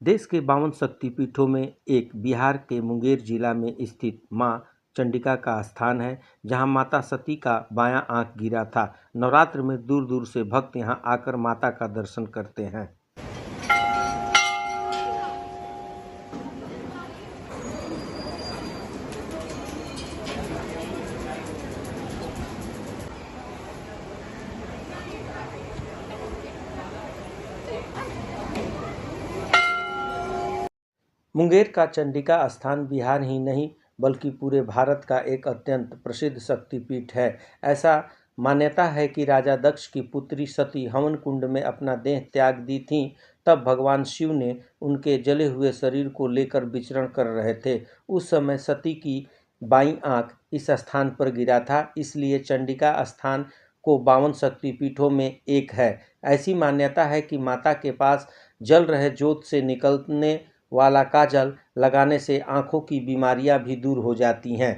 देश के 52 शक्तिपीठों में एक बिहार के मुंगेर जिला में स्थित मां चंडिका का स्थान है, जहां माता सती का बायां आंख गिरा था। नवरात्र में दूर दूर से भक्त यहां आकर माता का दर्शन करते हैं। मुंगेर का चंडिका स्थान बिहार ही नहीं बल्कि पूरे भारत का एक अत्यंत प्रसिद्ध शक्तिपीठ है। ऐसा मान्यता है कि राजा दक्ष की पुत्री सती हवन कुंड में अपना देह त्याग दी थीं, तब भगवान शिव ने उनके जले हुए शरीर को लेकर विचरण कर रहे थे। उस समय सती की बाईं आंख इस स्थान पर गिरा था, इसलिए चंडिका स्थान को 52 शक्तिपीठों में एक है। ऐसी मान्यता है कि माता के पास जल रहे जोत से निकलने वाला काजल लगाने से आंखों की बीमारियां भी दूर हो जाती हैं।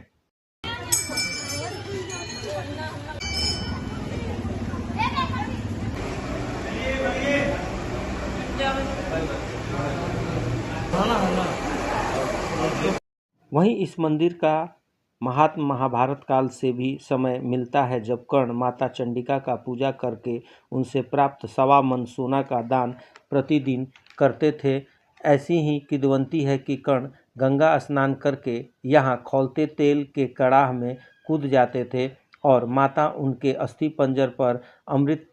वहीं इस मंदिर का महात्म महाभारत काल से भी समय मिलता है, जब कर्ण माता चंडिका का पूजा करके उनसे प्राप्त 1.25 मन सोना का दान प्रतिदिन करते थे। ऐसी ही किंवदंती है कि कर्ण गंगा स्नान करके यहाँ खौलते तेल के कड़ाह में कूद जाते थे और माता उनके अस्थि पंजर पर अमृत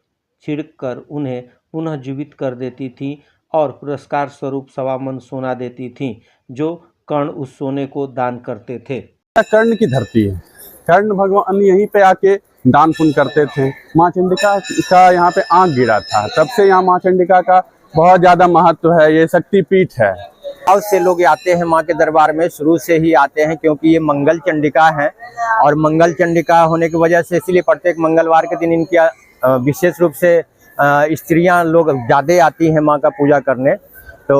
छिड़ककर उन्हें पुनः जीवित कर देती थी और पुरस्कार स्वरूप 1.25 मन सोना देती थीं, जो कर्ण उस सोने को दान करते थे। कर्ण की धरती है। कर्ण भगवान यहीं पे आके दान पुण्य करते थे। माँ चंडिका का यहाँ पे आंख गिरा था, तब से यहाँ माँ चंडिका का बहुत ज्यादा महत्व है। ये शक्तिपीठ है। बहुत से लोग आते हैं माँ के दरबार में, शुरू से ही आते हैं, क्योंकि ये मंगल चंडिका है और मंगल चंडिका होने की वजह से इसलिए प्रत्येक मंगलवार के दिन इनकी विशेष रूप से स्त्रियां लोग ज्यादा आती हैं माँ का पूजा करने। तो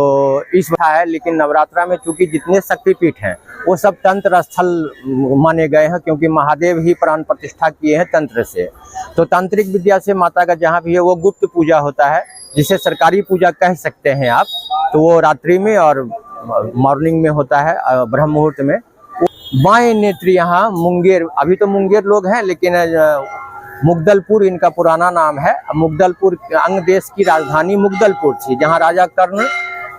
इस वजह है। लेकिन नवरात्रा में चूंकि जितने शक्तिपीठ हैं वो सब तंत्र स्थल माने गए हैं, क्योंकि महादेव ही प्राण प्रतिष्ठा किए हैं तंत्र से। तो तांत्रिक विद्या से माता का जहाँ भी है वो गुप्त पूजा होता है, जिसे सरकारी पूजा कह सकते हैं आप। तो वो रात्रि में और मॉर्निंग में होता है, ब्रह्म मुहूर्त में। बाएं नेत्र यहाँ मुंगेर, अभी तो मुंगेर लोग हैं, लेकिन मुगदलपुर इनका पुराना नाम है। मुगदलपुर अंग देश की राजधानी मुगदलपुर थी, जहाँ राजा कर्ण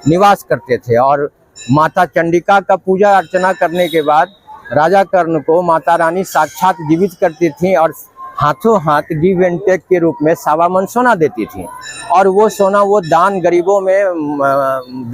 निवास करते थे। और माता चंडिका का पूजा अर्चना करने के बाद राजा कर्ण को माता रानी साक्षात जीवित करती थी और हाथों हाथ गिव एंड टेक के रूप में 1.25 मन सोना देती थी। और वो सोना वो दान गरीबों में